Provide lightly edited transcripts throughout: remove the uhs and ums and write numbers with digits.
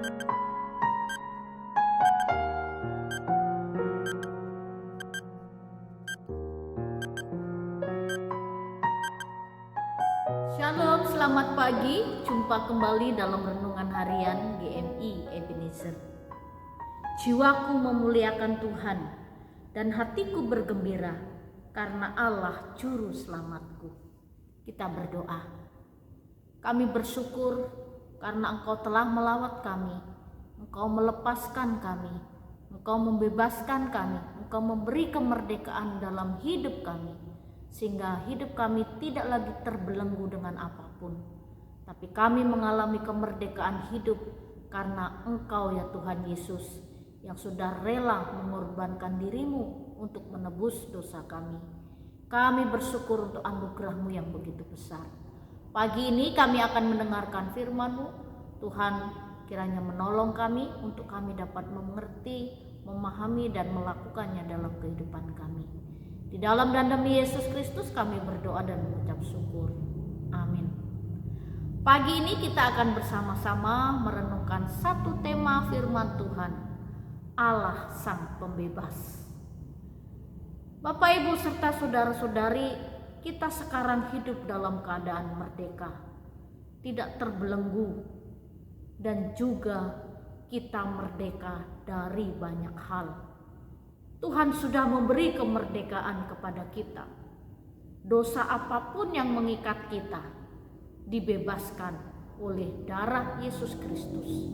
Shalom, selamat pagi. Jumpa kembali dalam renungan harian GMI Ebenezer. Jiwaku memuliakan Tuhan dan hatiku bergembira karena Allah juru selamatku. Kita berdoa. Kami bersyukur karena Engkau telah melawat kami. Engkau melepaskan kami. Engkau membebaskan kami. Engkau memberi kemerdekaan dalam hidup kami, sehingga hidup kami tidak lagi terbelenggu dengan apapun, tapi kami mengalami kemerdekaan hidup karena Engkau ya Tuhan Yesus yang sudah rela mengorbankan dirimu untuk menebus dosa kami. Kami bersyukur untuk anugerah-Mu yang begitu besar. Pagi ini kami akan mendengarkan firman-Mu. Tuhan, kiranya menolong kami untuk kami dapat mengerti, memahami dan melakukannya dalam kehidupan kami. Di dalam dan demi Yesus Kristus kami berdoa dan mengucap syukur. Amin. Pagi ini kita akan bersama-sama merenungkan satu tema firman Tuhan, Allah Sang Pembebas. Bapak, Ibu serta saudara-saudari, kita sekarang hidup dalam keadaan merdeka, tidak terbelenggu, dan juga kita merdeka dari banyak hal. Tuhan sudah memberi kemerdekaan kepada kita. Dosa apapun yang mengikat kita dibebaskan oleh darah Yesus Kristus.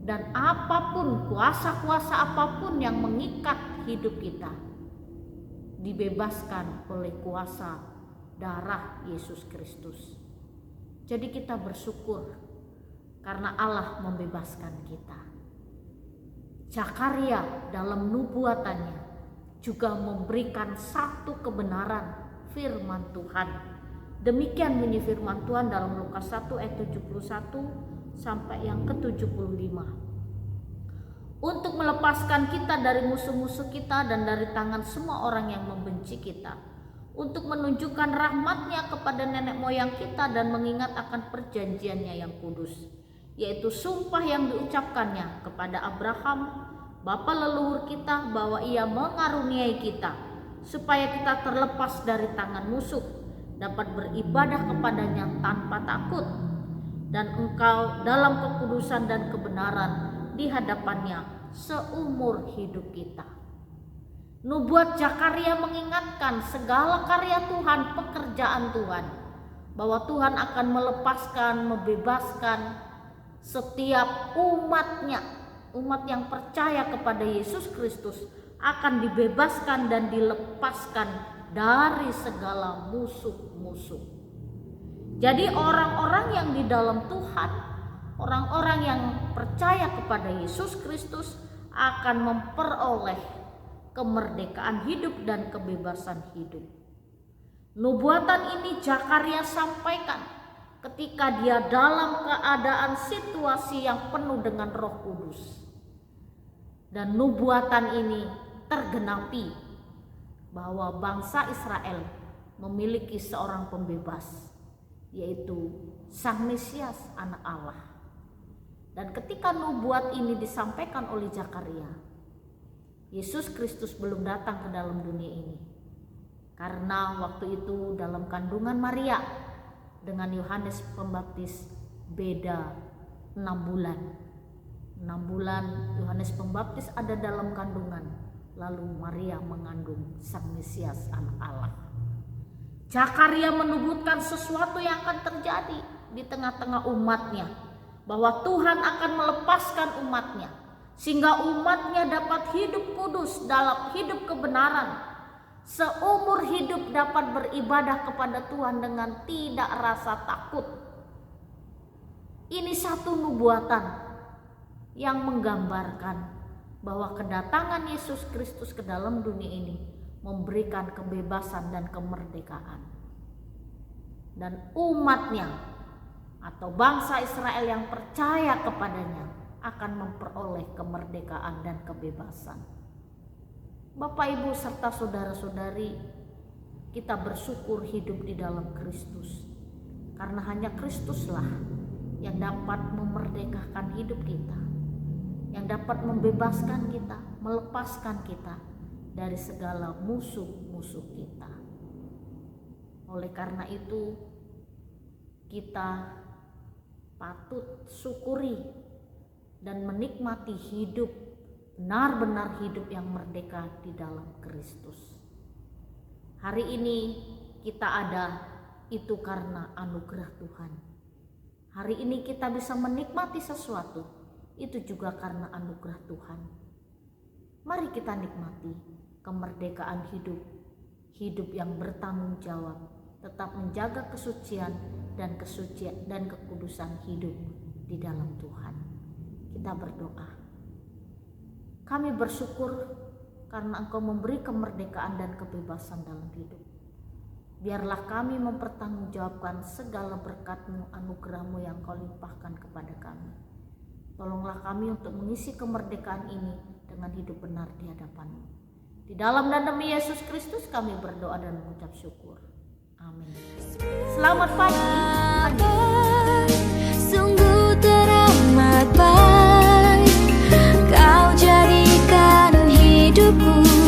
Dan apapun, kuasa-kuasa apapun yang mengikat hidup kita dibebaskan oleh kuasa darah Yesus Kristus. Jadi kita bersyukur karena Allah membebaskan kita. Zakaria dalam nubuatannya juga memberikan satu kebenaran firman Tuhan. Demikian bunyi firman Tuhan dalam Lukas 1 ayat 71 sampai yang ke-75. Untuk melepaskan kita dari musuh-musuh kita dan dari tangan semua orang yang membenci kita. Untuk menunjukkan rahmat-Nya kepada nenek moyang kita dan mengingat akan perjanjiannya yang kudus, yaitu sumpah yang diucapkannya kepada Abraham, bapa leluhur kita, bahwa Ia mengaruniai kita supaya kita terlepas dari tangan musuh, dapat beribadah kepadanya tanpa takut, dan engkau dalam kekudusan dan kebenaran di hadapannya seumur hidup kita. Nubuat Zakaria mengingatkan segala karya Tuhan, pekerjaan Tuhan, bahwa Tuhan akan melepaskan, membebaskan setiap umat-Nya. Umat yang percaya kepada Yesus Kristus akan dibebaskan dan dilepaskan dari segala musuh-musuh. Jadi orang-orang yang di dalam Tuhan, orang-orang yang percaya kepada Yesus Kristus akan memperoleh kemerdekaan hidup dan kebebasan hidup. Nubuatan ini Zakaria sampaikan ketika dia dalam keadaan situasi yang penuh dengan Roh Kudus. Dan nubuatan ini tergenapi bahwa bangsa Israel memiliki seorang pembebas, yaitu Sang Mesias, anak Allah. Dan ketika nubuat ini disampaikan oleh Zakaria, Yesus Kristus belum datang ke dalam dunia ini. Karena waktu itu dalam kandungan Maria dengan Yohanes Pembaptis beda 6 bulan. 6 bulan Yohanes Pembaptis ada dalam kandungan, lalu Maria mengandung Sang Mesias, anak Allah. Zakaria menubuatkan sesuatu yang akan terjadi di tengah-tengah umat-Nya, bahwa Tuhan akan melepaskan umat-Nya, sehingga umat-Nya dapat hidup kudus dalam hidup kebenaran, seumur hidup dapat beribadah kepada Tuhan dengan tidak rasa takut. Ini satu nubuatan yang menggambarkan bahwa kedatangan Yesus Kristus ke dalam dunia ini memberikan kebebasan dan kemerdekaan. Dan umat-Nya atau bangsa Israel yang percaya kepadanya akan memperoleh kemerdekaan dan kebebasan. Bapak, Ibu serta saudara-saudari, kita bersyukur hidup di dalam Kristus, karena hanya Kristuslah yang dapat memerdekakan hidup kita, yang dapat membebaskan kita, melepaskan kita dari segala musuh-musuh kita. Oleh karena itu, kita patut syukuri dan menikmati hidup, benar-benar hidup yang merdeka di dalam Kristus. Hari ini kita ada itu karena anugerah Tuhan. Hari ini kita bisa menikmati sesuatu, itu juga karena anugerah Tuhan. Mari kita nikmati kemerdekaan hidup, hidup yang bertanggung jawab, tetap menjaga kesucian dan kekudusan hidup di dalam Tuhan. Kita berdoa. Kami bersyukur karena Engkau memberi kemerdekaan dan kebebasan dalam hidup. Biarlah kami mempertanggungjawabkan segala berkat-Mu, anugerah-Mu yang Kau limpahkan kepada kami. Tolonglah kami untuk mengisi kemerdekaan ini dengan hidup benar di hadapan-Mu. Di dalam dan demi Yesus Kristus kami berdoa dan mengucap syukur. Amin. Selamat pagi. Sungguh teramat baik, Kau jadikan hidupku